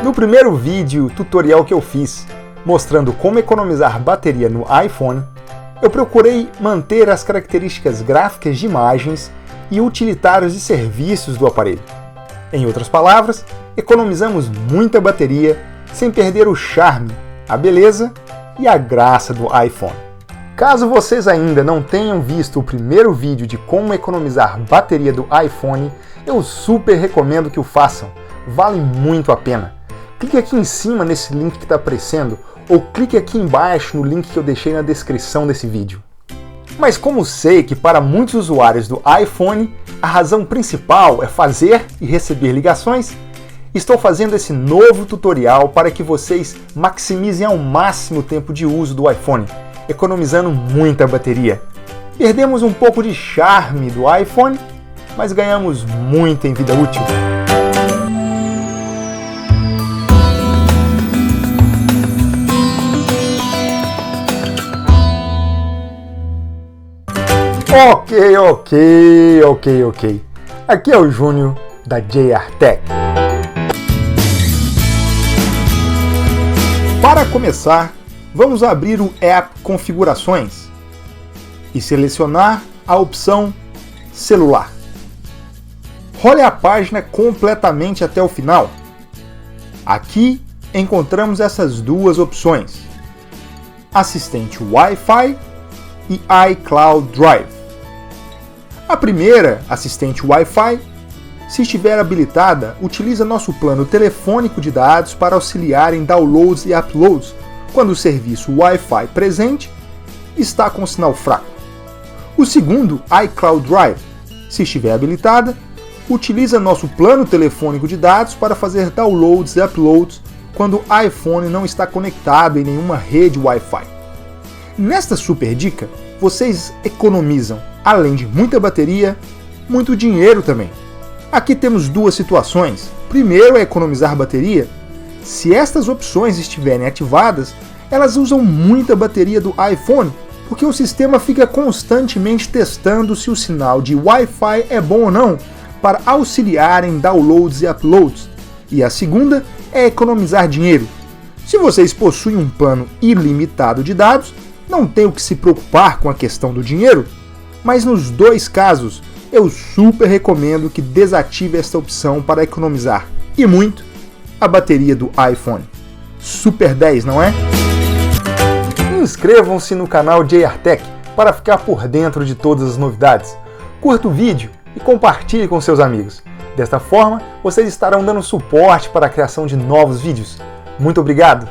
No primeiro vídeo tutorial que eu fiz, mostrando como economizar bateria no iPhone, eu procurei manter as características gráficas de imagens e utilitários de serviços do aparelho. Em outras palavras, economizamos muita bateria sem perder o charme, a beleza e a graça do iPhone. Caso vocês ainda não tenham visto o primeiro vídeo de como economizar bateria do iPhone, eu super recomendo que o façam, vale muito a pena. Clique aqui em cima nesse link que está aparecendo ou clique aqui embaixo no link que eu deixei na descrição desse vídeo. Mas como sei que para muitos usuários do iPhone a razão principal é fazer e receber ligações, estou fazendo esse novo tutorial para que vocês maximizem ao máximo o tempo de uso do iPhone, economizando muita bateria. Perdemos um pouco de charme do iPhone, mas ganhamos muito em vida útil. Ok. Aqui é o Júnior da JR Tech. Para começar, vamos abrir o app Configurações e selecionar a opção Celular. Role a página completamente até o final. Aqui encontramos essas duas opções: assistente Wi-Fi e iCloud Drive. A primeira, assistente Wi-Fi, se estiver habilitada, utiliza nosso plano telefônico de dados para auxiliar em downloads e uploads quando o serviço Wi-Fi presente está com sinal fraco. O segundo, iCloud Drive, se estiver habilitada, utiliza nosso plano telefônico de dados para fazer downloads e uploads quando o iPhone não está conectado em nenhuma rede Wi-Fi. Nesta super dica, vocês economizam, além de muita bateria, muito dinheiro também. Aqui temos duas situações. Primeiro é economizar bateria. Se estas opções estiverem ativadas, elas usam muita bateria do iPhone, porque o sistema fica constantemente testando se o sinal de Wi-Fi é bom ou não, para auxiliar em downloads e uploads. E a segunda é economizar dinheiro. Se vocês possuem um plano ilimitado de dados, não tem o que se preocupar com a questão do dinheiro, mas nos dois casos eu super recomendo que desative esta opção para economizar, e muito, a bateria do iPhone. Super 10, não é? Inscrevam-se no canal JR Tech para ficar por dentro de todas as novidades. Curta o vídeo e compartilhe com seus amigos. Desta forma, vocês estarão dando suporte para a criação de novos vídeos. Muito obrigado!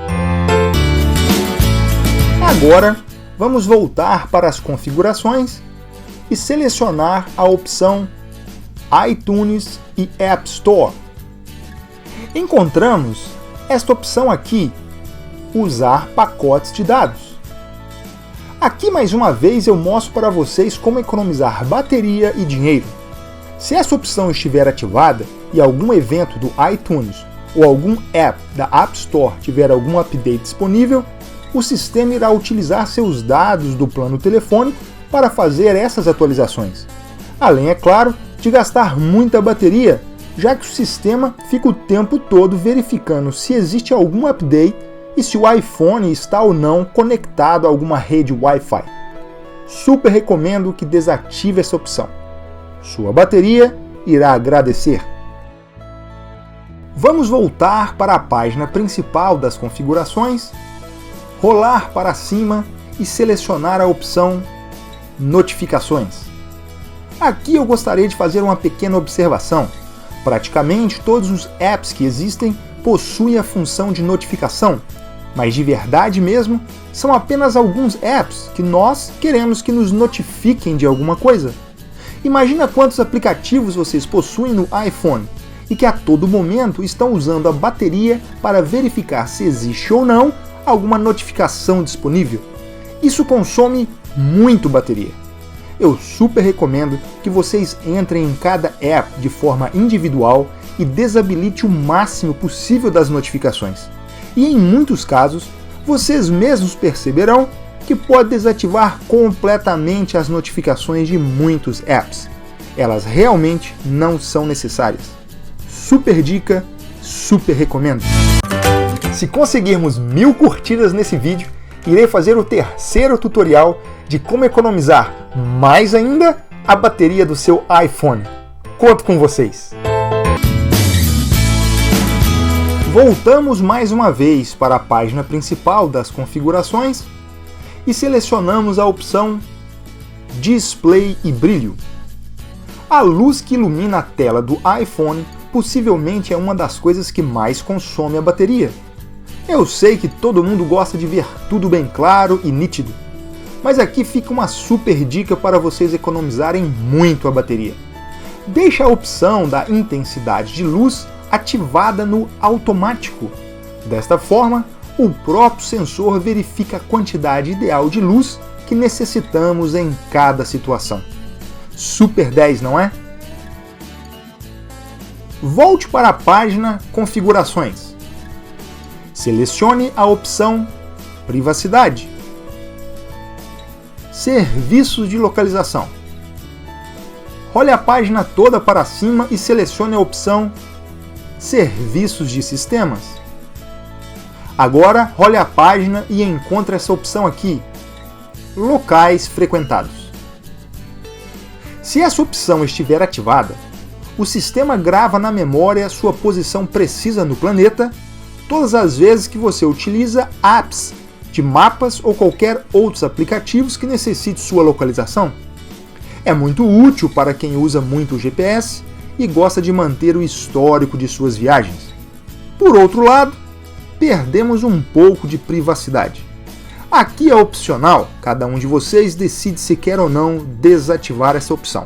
Agora, vamos voltar para as configurações e selecionar a opção iTunes e App Store. Encontramos esta opção aqui, usar pacotes de dados. Aqui mais uma vez eu mostro para vocês como economizar bateria e dinheiro. Se essa opção estiver ativada e algum evento do iTunes ou algum app da App Store tiver algum update disponível, o sistema irá utilizar seus dados do plano telefônico para fazer essas atualizações. Além, é claro, de gastar muita bateria, já que o sistema fica o tempo todo verificando se existe algum update e se o iPhone está ou não conectado a alguma rede Wi-Fi. Super recomendo que desative essa opção. Sua bateria irá agradecer. Vamos voltar para a página principal das configurações, rolar para cima e selecionar a opção Notificações. Aqui eu gostaria de fazer uma pequena observação. Praticamente todos os apps que existem possuem a função de notificação, mas de verdade mesmo, são apenas alguns apps que nós queremos que nos notifiquem de alguma coisa. Imagina quantos aplicativos vocês possuem no iPhone e que a todo momento estão usando a bateria para verificar se existe ou não alguma notificação disponível. Isso consome muito bateria. Eu super recomendo que vocês entrem em cada app de forma individual e desabilite o máximo possível das notificações. E em muitos casos, vocês mesmos perceberão que pode desativar completamente as notificações de muitos apps. Elas realmente não são necessárias. Super dica, super recomendo! Se conseguirmos 1000 curtidas nesse vídeo, irei fazer o terceiro tutorial de como economizar mais ainda a bateria do seu iPhone. Conto com vocês! Voltamos mais uma vez para a página principal das configurações e selecionamos a opção Display e Brilho. A luz que ilumina a tela do iPhone possivelmente é uma das coisas que mais consome a bateria. Eu sei que todo mundo gosta de ver tudo bem claro e nítido, mas aqui fica uma super dica para vocês economizarem muito a bateria. Deixe a opção da intensidade de luz ativada no automático. Desta forma, o próprio sensor verifica a quantidade ideal de luz que necessitamos em cada situação. Super 10, não é? Volte para a página Configurações. Selecione a opção Privacidade. Serviços de localização. Role a página toda para cima e selecione a opção Serviços de sistemas. Agora role a página e encontre essa opção aqui, Locais frequentados. Se essa opção estiver ativada, o sistema grava na memória sua posição precisa no planeta todas as vezes que você utiliza apps de mapas ou qualquer outros aplicativos que necessite sua localização. É muito útil para quem usa muito o GPS e gosta de manter o histórico de suas viagens. Por outro lado, perdemos um pouco de privacidade. Aqui é opcional, cada um de vocês decide se quer ou não desativar essa opção.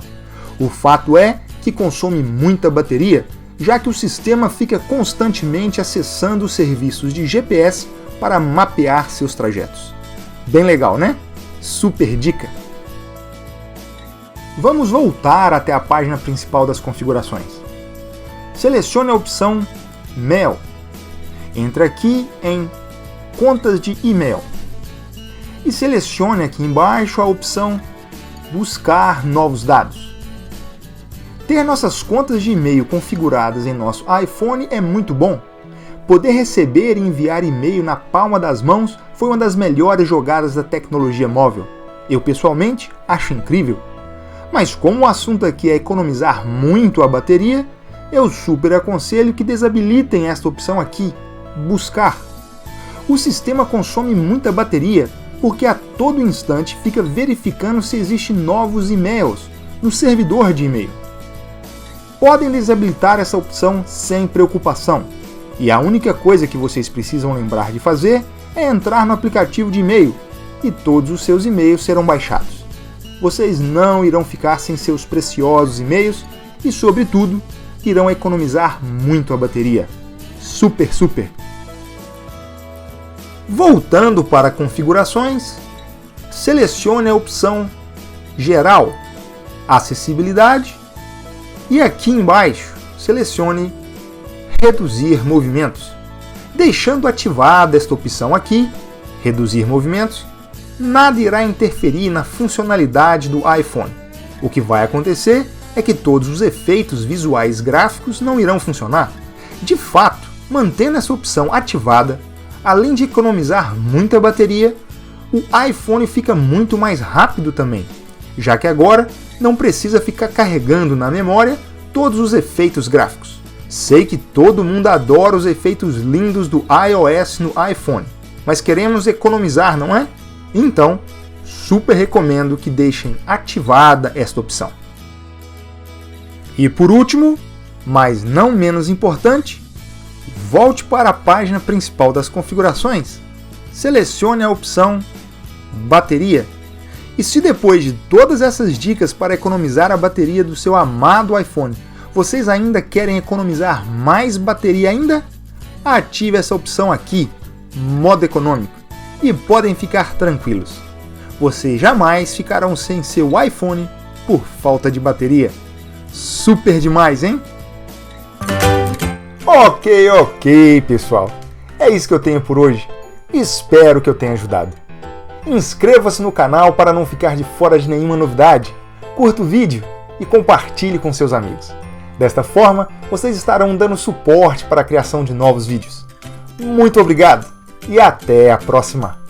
O fato é que consome muita bateria, já que o sistema fica constantemente acessando os serviços de GPS para mapear seus trajetos. Bem legal, né? Super dica! Vamos voltar até a página principal das configurações. Selecione a opção Mail. Entre aqui em Contas de e-mail e selecione aqui embaixo a opção Buscar novos dados. Ter nossas contas de e-mail configuradas em nosso iPhone é muito bom. Poder receber e enviar e-mail na palma das mãos foi uma das melhores jogadas da tecnologia móvel. Eu pessoalmente acho incrível. Mas como o assunto aqui é economizar muito a bateria, eu super aconselho que desabilitem esta opção aqui, Buscar. O sistema consome muita bateria porque a todo instante fica verificando se existem novos e-mails no servidor de e-mail. Podem desabilitar essa opção sem preocupação, e a única coisa que vocês precisam lembrar de fazer é entrar no aplicativo de e-mail e todos os seus e-mails serão baixados. Vocês não irão ficar sem seus preciosos e-mails e, sobretudo, irão economizar muito a bateria. Super, super! Voltando para configurações, selecione a opção Geral, Acessibilidade e aqui embaixo selecione Reduzir movimentos. Deixando ativada esta opção aqui, Reduzir movimentos, nada irá interferir na funcionalidade do iPhone. O que vai acontecer é que todos os efeitos visuais gráficos não irão funcionar. De fato, mantendo essa opção ativada, além de economizar muita bateria, o iPhone fica muito mais rápido também, já que agora não precisa ficar carregando na memória todos os efeitos gráficos. Sei que todo mundo adora os efeitos lindos do iOS no iPhone, mas queremos economizar, não é? Então, super recomendo que deixem ativada esta opção. E por último, mas não menos importante, volte para a página principal das configurações, selecione a opção Bateria. E se depois de todas essas dicas para economizar a bateria do seu amado iPhone, vocês ainda querem economizar mais bateria ainda? Ative essa opção aqui, Modo Econômico, e podem ficar tranquilos. Vocês jamais ficarão sem seu iPhone por falta de bateria. Super demais, hein? Ok, pessoal. É isso que eu tenho por hoje. Espero que eu tenha ajudado. Inscreva-se no canal para não ficar de fora de nenhuma novidade. Curta o vídeo e compartilhe com seus amigos. Desta forma, vocês estarão dando suporte para a criação de novos vídeos. Muito obrigado e até a próxima!